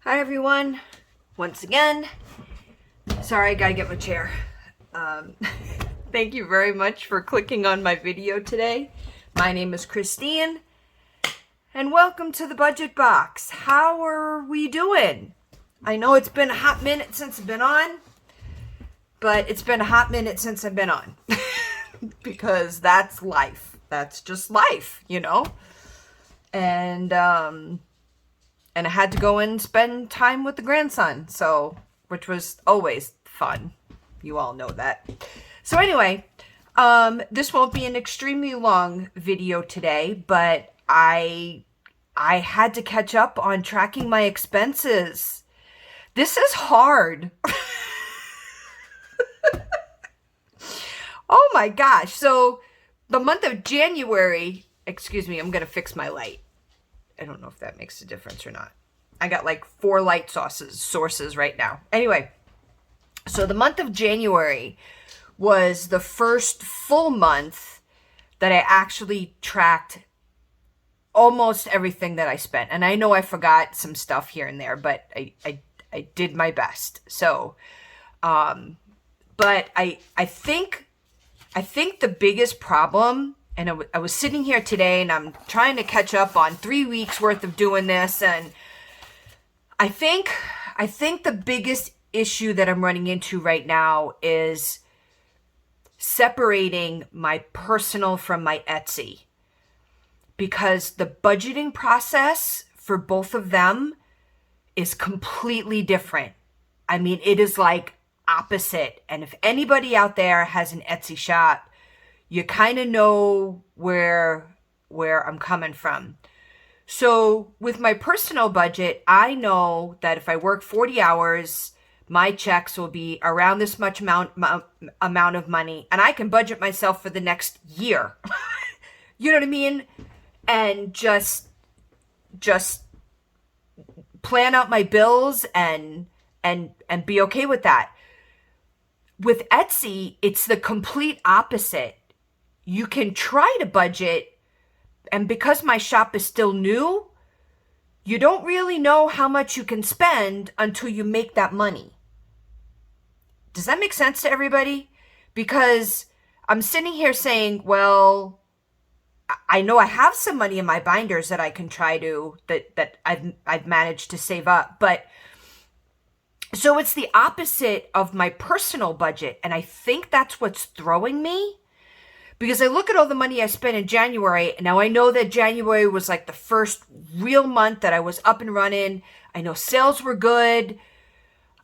Hi everyone, once again. Sorry, I gotta get my chair. Thank you very much for clicking on my video today. My name is Christine, and welcome to the Budget Box. How are we doing? I know it's been a hot minute since I've been on, but it's been a hot minute since I've been on. Because that's life. That's just life, you know? And I had to go and spend time with the grandson, which was always fun. You all know that. So anyway, this won't be an extremely long video today, but I had to catch up on tracking my expenses. This is hard. Oh my gosh. So the month of January, excuse me, I'm going to fix my light. I don't know if that makes a difference or not. I got like 4 light sources right now. Anyway, so the month of January was the first full month that I actually tracked almost everything that I spent. And I know I forgot some stuff here and there, but I did my best. So, but I think the biggest problem, and I was sitting here today and I'm trying to catch up on 3 weeks worth of doing this. And I think the biggest issue that I'm running into right now is separating my personal from my Etsy, because the budgeting process for both of them is completely different. I mean, it is like opposite. And if anybody out there has an Etsy shop, you kind of know where I'm coming from. So with my personal budget, I know that if I work 40 hours, my checks will be around this much amount of money, and I can budget myself for the next year. You know what I mean? And just plan out my bills and be okay with that. With Etsy, it's the complete opposite. You can try to budget, and because my shop is still new, you don't really know how much you can spend until you make that money. Does that make sense to everybody? Because I'm sitting here saying, well, I know I have some money in my binders that I can try to, that I've managed to save up, but so it's the opposite of my personal budget. And I think that's what's throwing me, because I look at all the money I spent in January. Now I know that January was like the first real month that I was up and running. I know sales were good.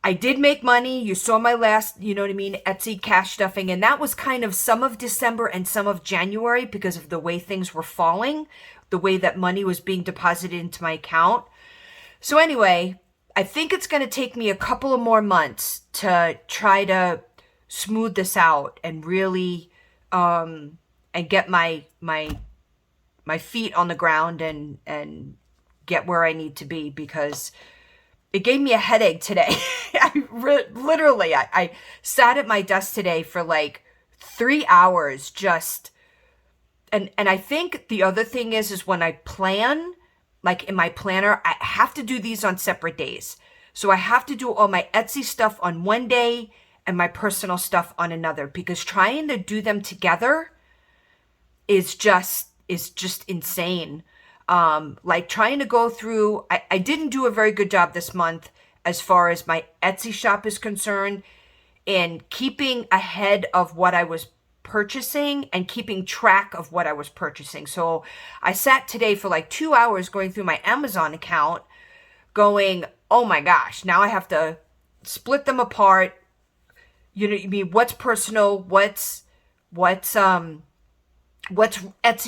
I did make money. You saw my last, you know what I mean, Etsy cash stuffing. And that was kind of some of December and some of January because of the way things were falling, the way that money was being deposited into my account. So anyway, I think it's going to take me a couple of more months to try to smooth this out and really and get my feet on the ground and get where I need to be, because it gave me a headache today. I sat at my desk today for like 3 hours just, and I think the other thing is when I plan, like in my planner, I have to do these on separate days. So I have to do all my Etsy stuff on one day and my personal stuff on another, because trying to do them together is just insane. Like trying to go through, I didn't do a very good job this month as far as my Etsy shop is concerned, in keeping ahead of what I was purchasing and keeping track of what I was purchasing. So I sat today for like 2 hours going through my Amazon account going, oh my gosh, now I have to split them apart. You know, I mean, what's personal, what's Etsy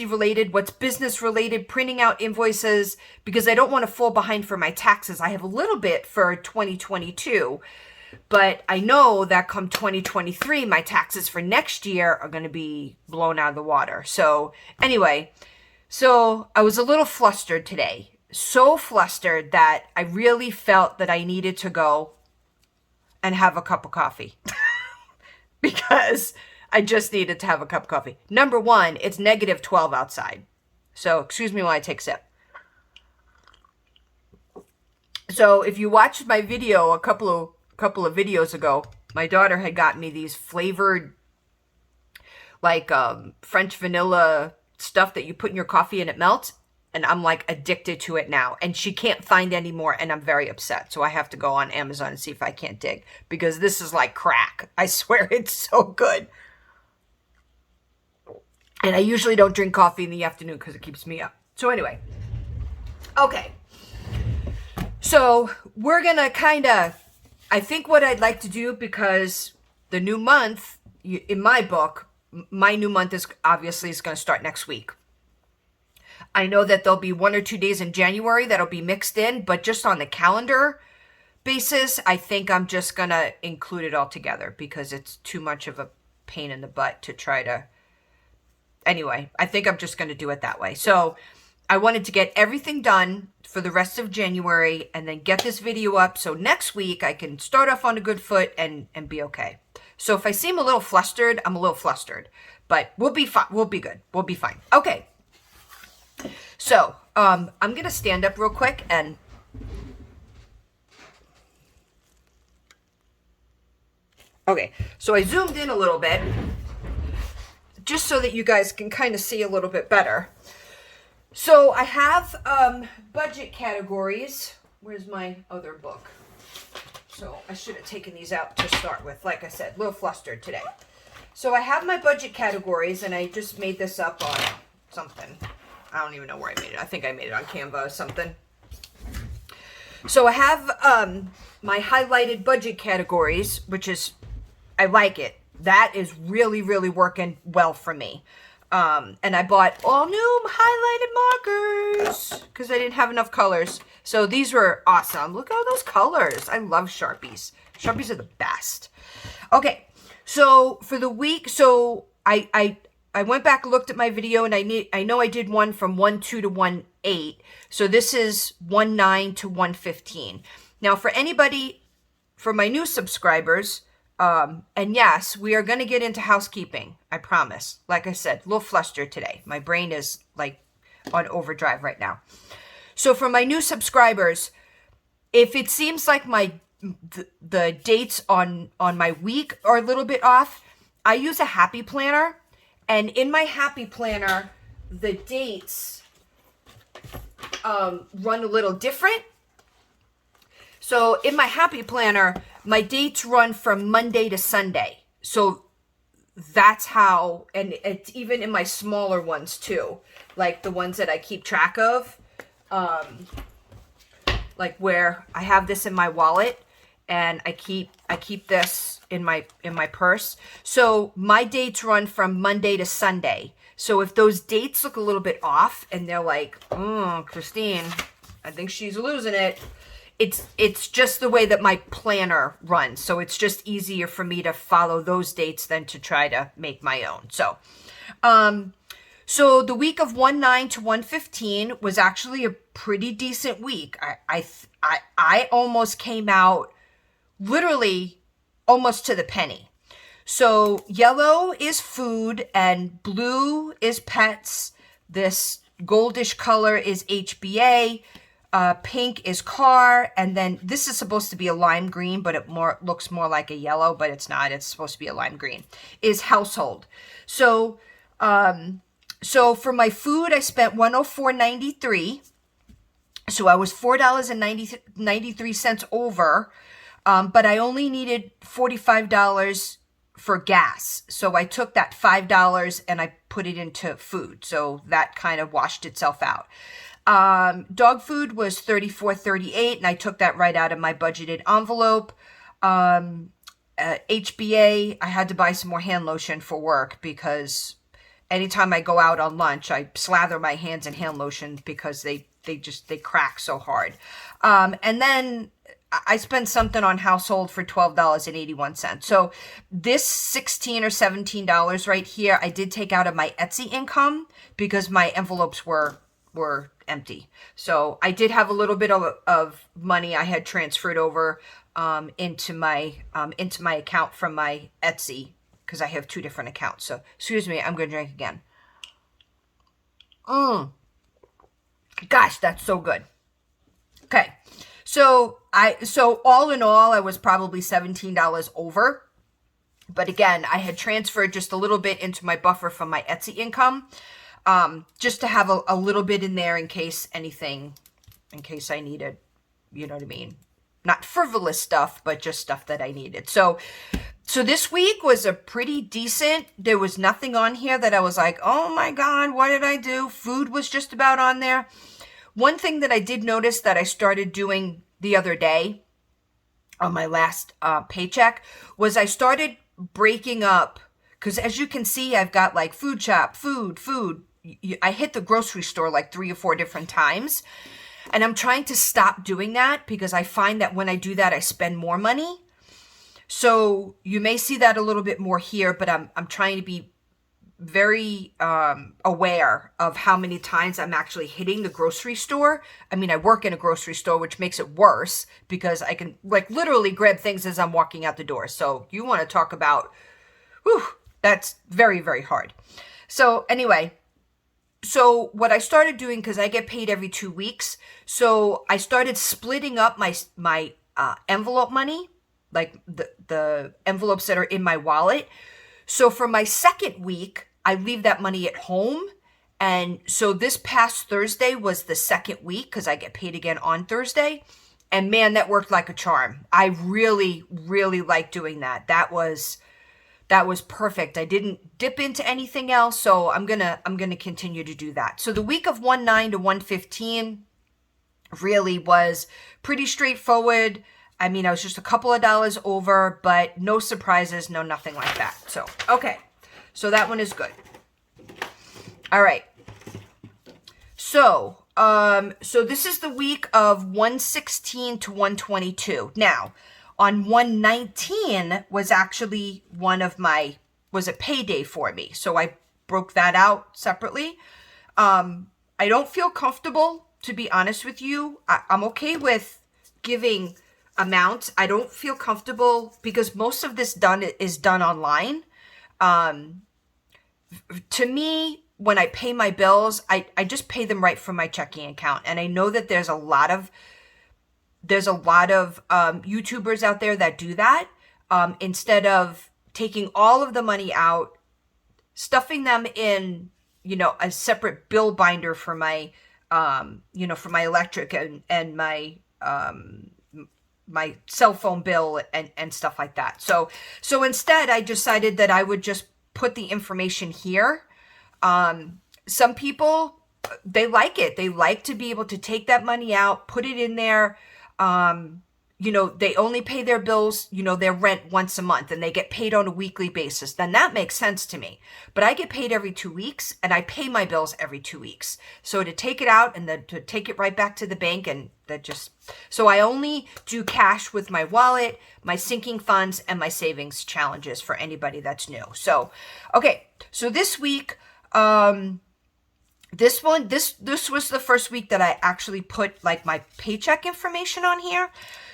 related, what's business related, printing out invoices, because I don't want to fall behind for my taxes. I have a little bit for 2022, but I know that come 2023, my taxes for next year are going to be blown out of the water. So anyway, so I was a little flustered today, so flustered that I really felt that I needed to go and have a cup of coffee because I just needed to have a cup of coffee. Number one, it's -12 outside. So excuse me while I take a sip. So if you watched my video a couple of videos ago, my daughter had got me these flavored like French vanilla stuff that you put in your coffee and it melts. And I'm like addicted to it now. And she can't find any more. And I'm very upset. So I have to go on Amazon and see if I can't dig. Because this is like crack. I swear it's so good. And I usually don't drink coffee in the afternoon because it keeps me up. So anyway. Okay. So we're going to kind of, I think what I'd like to do, because the new month, in my book, my new month is obviously going to start next week. I know that there'll be 1 or 2 days in January that'll be mixed in, but just on the calendar basis, I think I'm just going to include it all together because it's too much of a pain in the butt to try to. Anyway, I think I'm just going to do it that way. So I wanted to get everything done for the rest of January and then get this video up so next week I can start off on a good foot and be okay. So if I seem a little flustered, I'm a little flustered, but we'll be fine. We'll be good. We'll be fine. Okay. So, I'm going to stand up real quick and okay. So I zoomed in a little bit just so that you guys can kind of see a little bit better. So I have, budget categories. Where's my other book? So I should have taken these out to start with. Like I said, a little flustered today. So I have my budget categories and I just made this up on something. I don't even know where I made it. I think I made it on Canva or something. So I have my highlighted budget categories, which is, I like it. That is really, really working well for me. And I bought all new highlighted markers because I didn't have enough colors. So these were awesome. Look at all those colors. I love Sharpies. Sharpies are the best. Okay, so for the week, so I went back and looked at my video, and I know I did one from 1.2 to 1.8. So this is 1.9 to 1.15. Now for anybody, for my new subscribers, and yes, we are going to get into housekeeping. I promise. Like I said, a little flustered today. My brain is like on overdrive right now. So for my new subscribers, if it seems like the dates on my week are a little bit off, I use a happy planner. And in my happy planner, the dates run a little different. So in my happy planner, my dates run from Monday to Sunday. So that's how, and it's even in my smaller ones too, like the ones that I keep track of, like where I have this in my wallet and I keep this in my purse. So my dates run from Monday to Sunday. So if those dates look a little bit off and they're like, Christine, I think she's losing it. It's just the way that my planner runs. So it's just easier for me to follow those dates than to try to make my own. So, so the week of 1.9 to 1.15 was actually a pretty decent week. I almost came out literally almost to the penny. So yellow is food and blue is pets. This goldish color is HBA. Pink is car, and then this is supposed to be a lime green, but it looks more like a yellow, but it's not. It's supposed to be a lime green. Is household. So, so for my food, I spent $104.93. So I was $4.93 over, but I only needed $45 for gas. So I took that $5 and I put it into food. So that kind of washed itself out. Dog food was $34.38, and I took that right out of my budgeted envelope. HBA, I had to buy some more hand lotion for work because anytime I go out on lunch, I slather my hands in hand lotion because they crack so hard. And then I spent something on household for $12.81. So this $16 or $17 right here, I did take out of my Etsy income because my envelopes were empty. So I did have a little bit of money I had transferred over into my account from my Etsy because I have two different accounts. So excuse me, I'm gonna drink again. Gosh, that's so good. Okay, So all in all, I was probably $17 over. But again, I had transferred just a little bit into my buffer from my Etsy income, just to have a little bit in there in case I needed, you know what I mean? Not frivolous stuff, but just stuff that I needed. So this week was a pretty decent, there was nothing on here that I was like, oh my God, what did I do? Food was just about on there. One thing that I did notice that I started doing the other day on my last paycheck was I started breaking up, because as you can see, I've got like food shop, food. I hit the grocery store like 3 or 4 different times. And I'm trying to stop doing that because I find that when I do that, I spend more money. So you may see that a little bit more here, but I'm trying to be very aware of how many times I'm actually hitting the grocery store. I mean, I work in a grocery store, which makes it worse because I can like literally grab things as I'm walking out the door. So you want to talk about, whew, that's very, very hard. So anyway, so what I started doing, because I get paid every 2 weeks, so I started splitting up my envelope money, like the envelopes that are in my wallet. So for my second week, I leave that money at home. And so this past Thursday was the second week because I get paid again on Thursday. And man, that worked like a charm. I really, really like doing that. That was perfect. I didn't dip into anything else, so I'm gonna continue to do that. So the week of 1/9 to 1/15 really was pretty straightforward. I mean, I was just a couple of dollars over, but no surprises, no nothing like that. So, okay. So that one is good. All right. So this is the week of 1/16 to 1/22. Now, on 1/19 was actually was a payday for me. So I broke that out separately. I don't feel comfortable, to be honest with you. I'm okay with giving amounts. I don't feel comfortable because most of this is done online. To me, when I pay my bills, I just pay them right from my checking account. And I know that there's a lot of YouTubers out there that do that. Instead of taking all of the money out, stuffing them in, a separate bill binder for my, for my electric and my cell phone bill and stuff like that. So instead I decided that I would just put the information here. Some people, they like it. They like to be able to take that money out, put it in there. They only pay their bills, their rent once a month and they get paid on a weekly basis. Then that makes sense to me. But I get paid every 2 weeks and I pay my bills every 2 weeks. So to take it out and then to take it right back to the bank so I only do cash with my wallet, my sinking funds, and my savings challenges for anybody that's new. So, okay. So this week, this was the first week that I actually put like my paycheck information on here.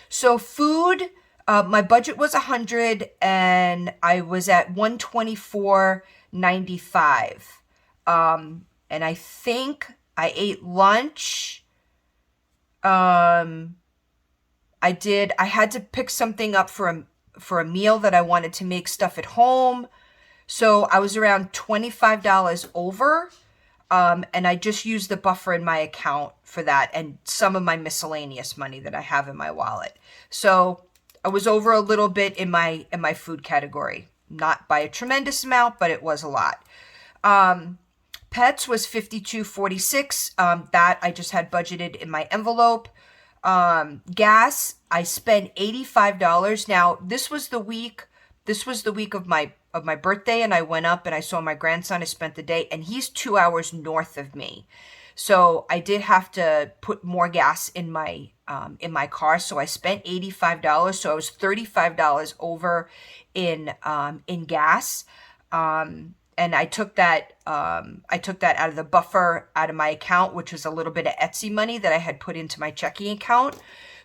So food, my budget was 100 and I was at 124.95. And I think I ate lunch. I had to pick something up for a meal that I wanted to make stuff at home. So I was around $25 over. And I just used the buffer in my account for that and some of my miscellaneous money that I have in my wallet. So I was over a little bit in my food category, not by a tremendous amount, but it was a lot. Pets was $52.46. That I just had budgeted in my envelope. Gas, I spent $85. Now, this was the week of my birthday, and I went up and I saw my grandson. I spent the day, and he's 2 hours north of me. So I did have to put more gas in my car. So I spent $85. So I was $35 over in gas. And I took that out of the buffer out of my account, which was a little bit of Etsy money that I had put into my checking account.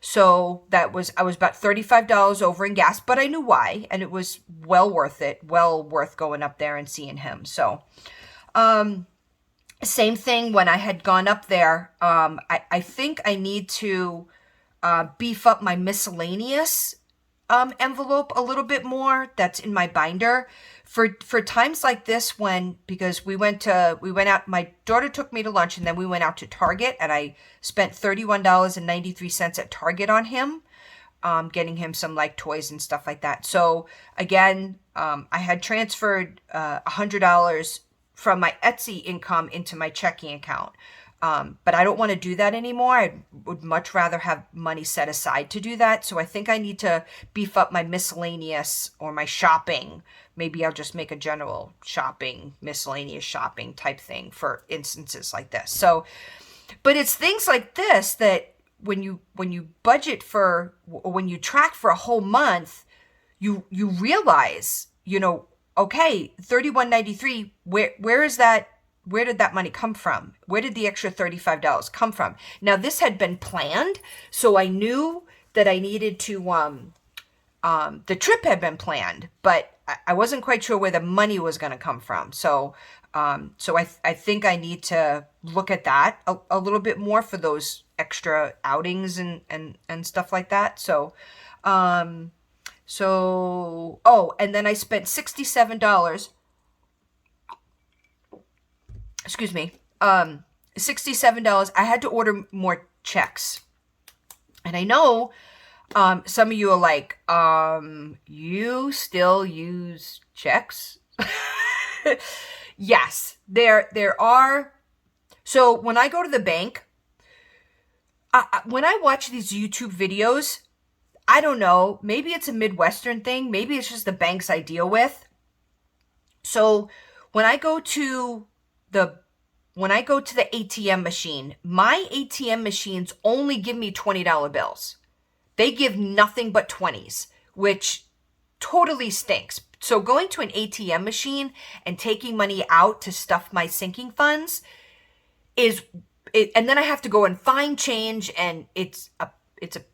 So I was about $35 over in gas, but I knew why, and it was well worth going up there and seeing him. So, same thing when I had gone up there. I think I need to beef up my miscellaneous envelope a little bit more. That's in my binder for times like this, because we went out, my daughter took me to lunch, and then we went out to Target, and I spent $31.93 at Target on him, getting him some like toys and stuff like that. So again, I had transferred $100 from my Etsy income into my checking account. But I don't want to do that anymore. I would much rather have money set aside to do that. So I think I need to beef up my miscellaneous or my shopping. Maybe I'll just make a general shopping, miscellaneous shopping type thing for instances like this. So, but it's things like this that when you budget for, or when you track for a whole month, you realize, okay, $31.93, where is that? Where did that money come from? Where did the extra $35 come from? Now, this had been planned, so I knew that I needed to, the trip had been planned, but I wasn't quite sure where the money was going to come from. So I think I need to look at that a little bit more for those extra outings and stuff like that. And then I spent $67. Excuse me, $67. I had to order more checks. And I know some of you are like, you still use checks? Yes, there are. So when I go to the bank, when I watch these YouTube videos, I don't know, maybe it's a Midwestern thing. Maybe it's just the banks I deal with. So when I go to the ATM machine, my ATM machines only give me $20 bills. They give nothing but 20s, which totally stinks. So going to an ATM machine and taking money out to stuff my sinking funds and then I have to go and find change, and it's a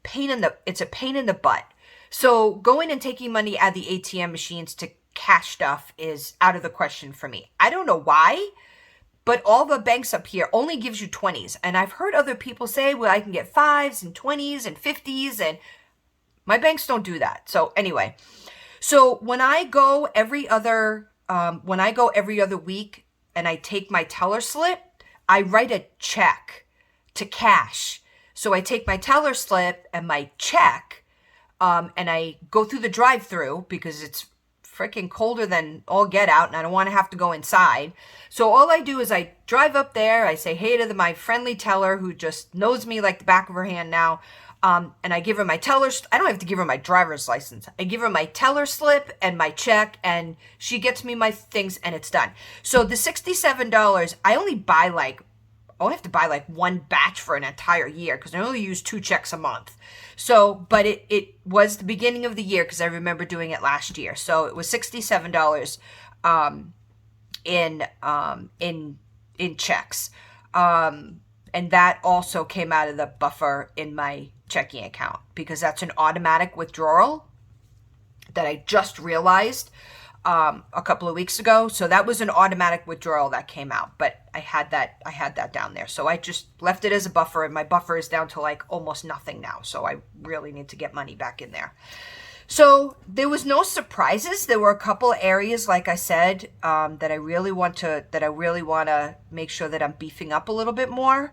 pain in the butt. So going and taking money out of the ATM machines to cash stuff is out of the question for me. I don't know why, but all the banks up here only gives you 20s. And I've heard other people say, well, I can get 5s and 20s and 50s, and my banks don't do that. So anyway, so when I go every other week and I take my teller slip, I write a check to cash. So I take my teller slip and my check, and I go through the drive-through because it's freaking colder than all get out, and I don't want to have to go inside. So all I do is I drive up there, I say hey to my friendly teller who just knows me like the back of her hand now, and I give her my teller. I don't have to give her my driver's license. I give her my teller slip and my check, and she gets me my things, and it's done. So the $67, I only have to buy like one batch for an entire year because I only use 2 checks a month. So, but it was the beginning of the year because I remember doing it last year. So it was $67 in checks. And that also came out of the buffer in my checking account because that's an automatic withdrawal that I just realized a couple of weeks ago. So that was an automatic withdrawal that came out, but I had that down there. So I just left it as a buffer, and my buffer is down to like almost nothing now. So I really need to get money back in there. So there was no surprises. There were a couple areas, like I said, that I really want to make sure that I'm beefing up a little bit more.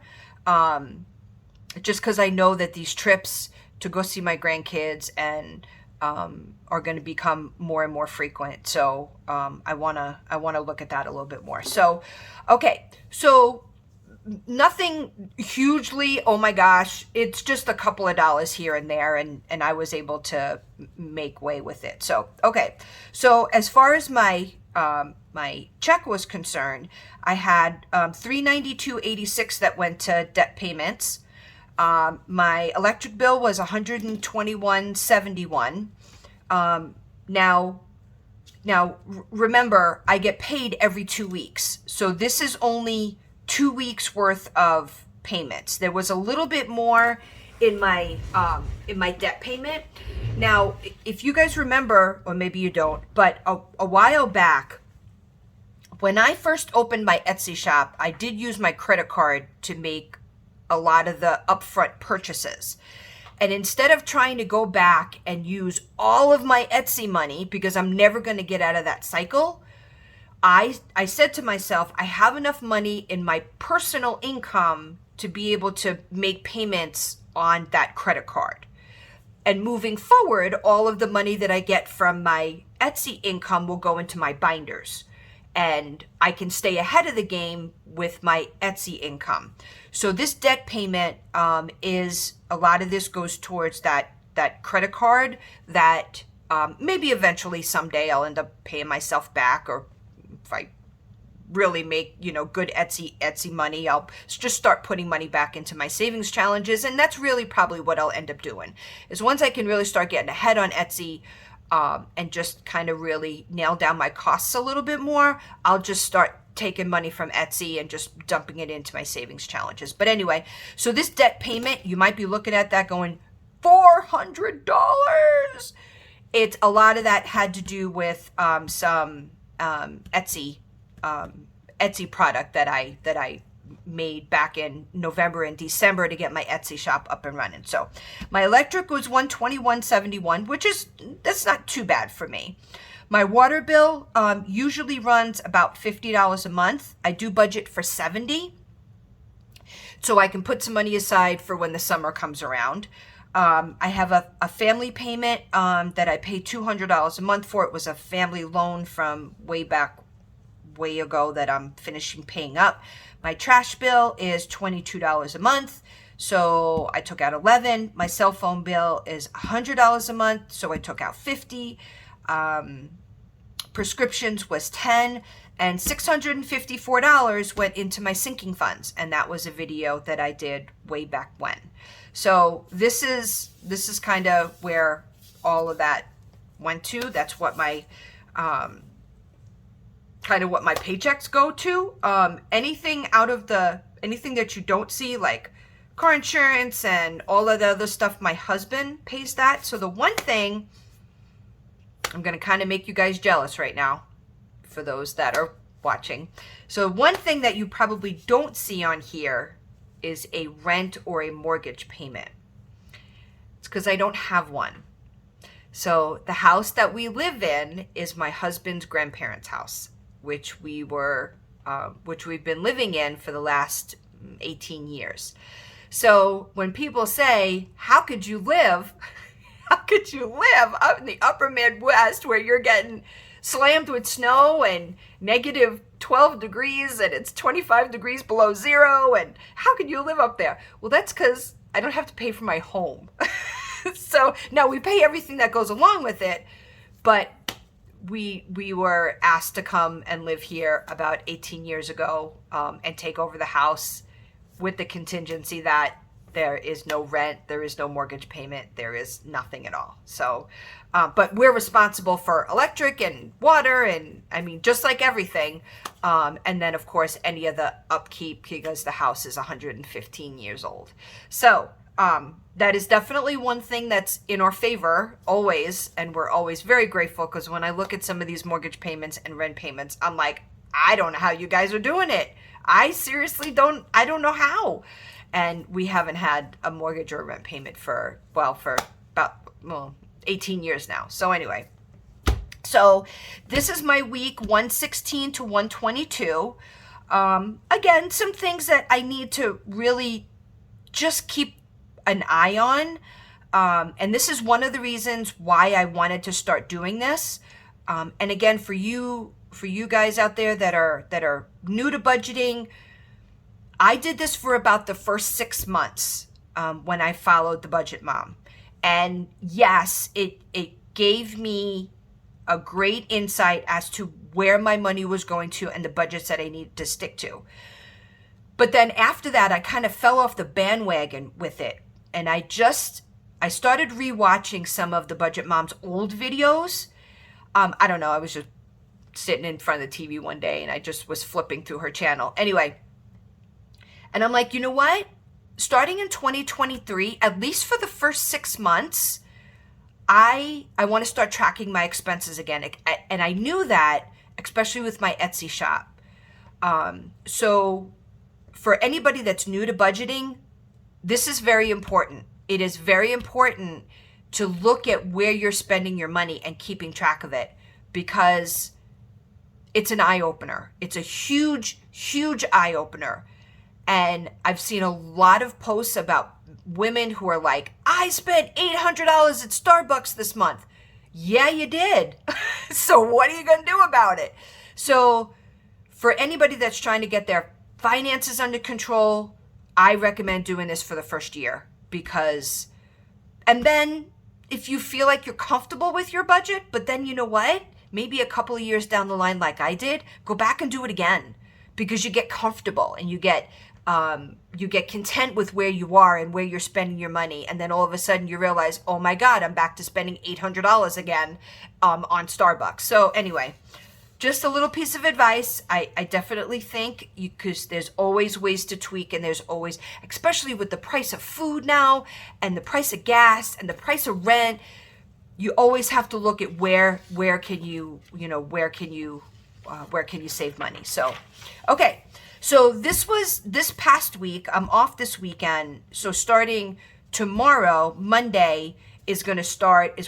Just because I know that these trips to go see my grandkids and are going to become more and more frequent. So I want to look at that a little bit more. So, okay. So nothing hugely, oh my gosh, it's just a couple of dollars here and there, and I was able to make way with it. So, okay. So as far as my check was concerned, I had $392.86 that went to debt payments. My electric bill was $121.71. Now remember, I get paid every 2 weeks. So this is only 2 weeks worth of payments. There was a little bit more in my debt payment. Now, if you guys remember, or maybe you don't, but a while back, when I first opened my Etsy shop, I did use my credit card to make a lot of the upfront purchases. And instead of trying to go back and use all of my Etsy money, because I'm never going to get out of that cycle, I said to myself, I have enough money in my personal income to be able to make payments on that credit card. And moving forward, all of the money that I get from my Etsy income will go into my binders. And I can stay ahead of the game with my Etsy income. So this debt payment is, a lot of this goes towards that credit card that maybe eventually someday I'll end up paying myself back, or if I really make, good Etsy money, I'll just start putting money back into my savings challenges. And that's really probably what I'll end up doing, is once I can really start getting ahead on Etsy, and just kind of really nail down my costs a little bit more, I'll just start taking money from Etsy and just dumping it into my savings challenges. But anyway, so this debt payment, you might be looking at that going, $400. It's a lot of that had to do with some Etsy product that I made back in November and December to get my Etsy shop up and running. So my electric was $121.71, that's not too bad for me. My water bill usually runs about $50 a month. I do budget for $70, so I can put some money aside for when the summer comes around. I have a family payment that I pay $200 a month for. It was a family loan from way ago that I'm finishing paying up. My trash bill is $22 a month, so I took out $11. My cell phone bill is $100 a month, so I took out $50. Prescriptions was $10, and $654 went into my sinking funds, and that was a video that I did way back when. So this is kind of where all of that went to. That's what my kind of what my paychecks go to. Anything that you don't see, like car insurance and all of the other stuff, my husband pays that. So the one thing, I'm going to kind of make you guys jealous right now for those that are watching. So one thing that you probably don't see on here is a rent or a mortgage payment. It's because I don't have one. So the house that we live in is my husband's grandparents' house, which we've been living in for the last 18 years. So when people say, how could you live up in the upper Midwest where you're getting slammed with snow and negative 12 degrees and it's 25 degrees below zero, and how could you live up there? Well, that's because I don't have to pay for my home. So now we pay everything that goes along with it, but we were asked to come and live here about 18 years ago and take over the house with the contingency that there is no rent, there is no mortgage payment, there is nothing at all. So, but we're responsible for electric and water, and I mean, just like everything. And then of course, any of the upkeep, because the house is 115 years old. So, that is definitely one thing that's in our favor always, and we're always very grateful, because when I look at some of these mortgage payments and rent payments, I'm like, I don't know how you guys are doing it. I seriously don't know how. And we haven't had a mortgage or a rent payment for about 18 years now. So anyway, so this is my week 116 to 122. Again, some things that I need to really just keep an eye on. And this is one of the reasons why I wanted to start doing this. And again, for you guys out there that are new to budgeting, I did this for about the first 6 months when I followed the Budget Mom. And yes, it gave me a great insight as to where my money was going to and the budgets that I needed to stick to. But then after that, I kind of fell off the bandwagon with it. And I started rewatching some of the Budget Mom's old videos. I don't know, I was just sitting in front of the TV one day and I just was flipping through her channel. Anyway, and I'm like, you know what? Starting in 2023, at least for the first 6 months, I want to start tracking my expenses again. And I knew that, especially with my Etsy shop. So for anybody that's new to budgeting, this is very important. it is very important to look at where you're spending your money and keeping track of it, because it's an eye opener. It's a huge, huge eye opener. And I've seen a lot of posts about women who are like, I spent $800 at Starbucks this month. Yeah, you did. So what are you going to do about it? So for anybody that's trying to get their finances under control, I recommend doing this for the first year, because, and then if you feel like you're comfortable with your budget, but then you know what? Maybe a couple of years down the line, like I did, go back and do it again, because you get comfortable and you get content with where you are and where you're spending your money. And then all of a sudden you realize, oh my God, I'm back to spending $800 again on Starbucks. So anyway, just a little piece of advice. I definitely think because there's always ways to tweak, and there's always, especially with the price of food now and the price of gas and the price of rent, you always have to look at where can you save money. So, okay. So this past week, I'm off this weekend. So starting tomorrow, Monday is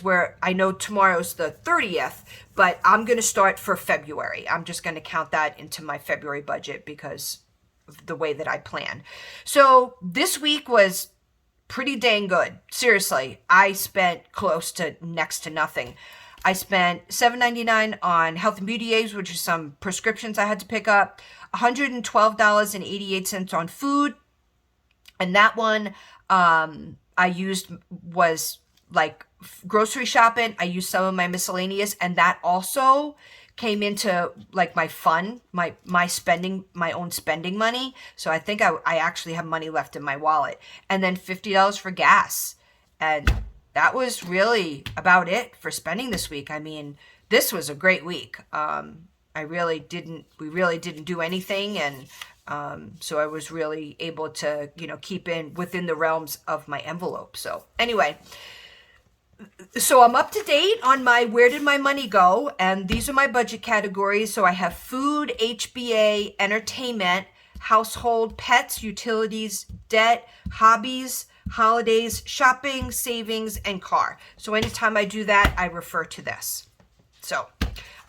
where I know tomorrow's the 30th, but I'm going to start for February. I'm just going to count that into my February budget because of the way that I plan. So this week was pretty dang good. Seriously, I spent close to next to nothing. I spent $7.99 on health and beauty aids, which is some prescriptions I had to pick up, $112.88 on food. And that one I used was like grocery shopping. I used some of my miscellaneous, and that also came into like my fun, my spending, my own spending money. So I think I actually have money left in my wallet. And then $50 for gas. And that was really about it for spending this week. I mean, this was a great week. We really didn't do anything. And so I was really able to, keep within the realms of my envelope. So anyway, so I'm up to date on my where did my money go, and these are my budget categories. So I have food, HBA, entertainment, household, pets, utilities, debt, hobbies, holidays, shopping, savings, and car. So anytime I do that, I refer to this. So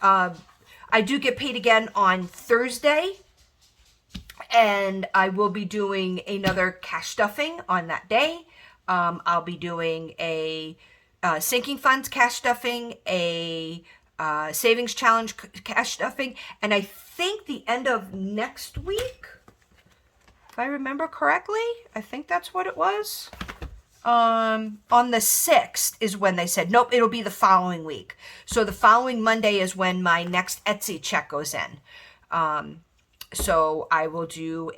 I do get paid again on Thursday, and I will be doing another cash stuffing on that day. I'll be doing a sinking funds cash stuffing, a savings challenge cash stuffing, and I think the end of next week, if I remember correctly, I think that's what it was. On the 6th is when they said, nope, it'll be the following week. So the following Monday is when my next Etsy check goes in. So I will do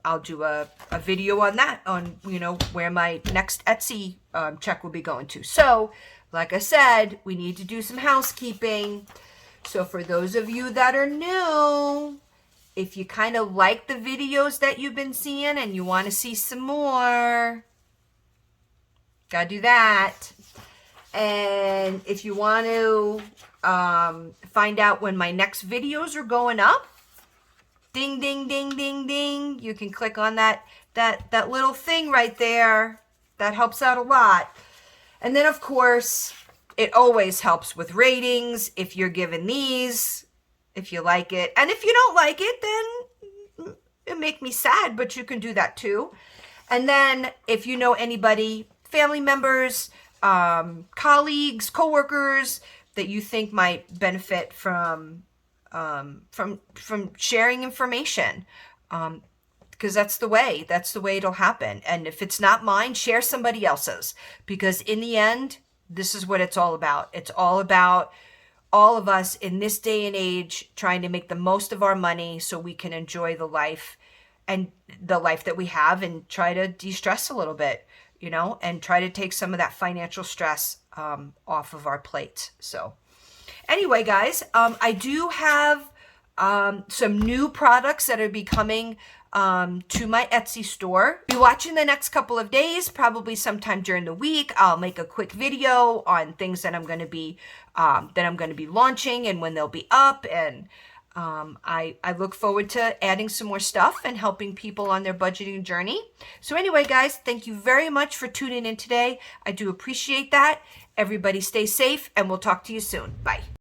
I'll do a video on that, on, where my next Etsy check will be going to. So, like I said, we need to do some housekeeping. So for those of you that are new, if you kind of like the videos that you've been seeing and you want to see some more, gotta do that. And if you want to find out when my next videos are going up, ding, ding, ding, ding, ding, you can click on that little thing right there. That helps out a lot. And then, of course, it always helps with ratings if you're given these, if you like it. And if you don't like it, then it make me sad, but you can do that too. And then if you know anybody, family members, colleagues, coworkers that you think might benefit from sharing information, because that's the way it'll happen. And if it's not mine, share somebody else's, because in the end, this is what it's all about. It's all about all of us in this day and age trying to make the most of our money so we can enjoy the life that we have, and try to de-stress a little bit, and try to take some of that financial stress off of our plate. So anyway, guys, I do have some new products that are becoming to my Etsy store. Be watching the next couple of days, probably sometime during the week. I'll make a quick video on things that I'm going to be launching and when they'll be up, and I look forward to adding some more stuff and helping people on their budgeting journey. So anyway, guys, thank you very much for tuning in today. I do appreciate that. Everybody stay safe, and we'll talk to you soon. Bye.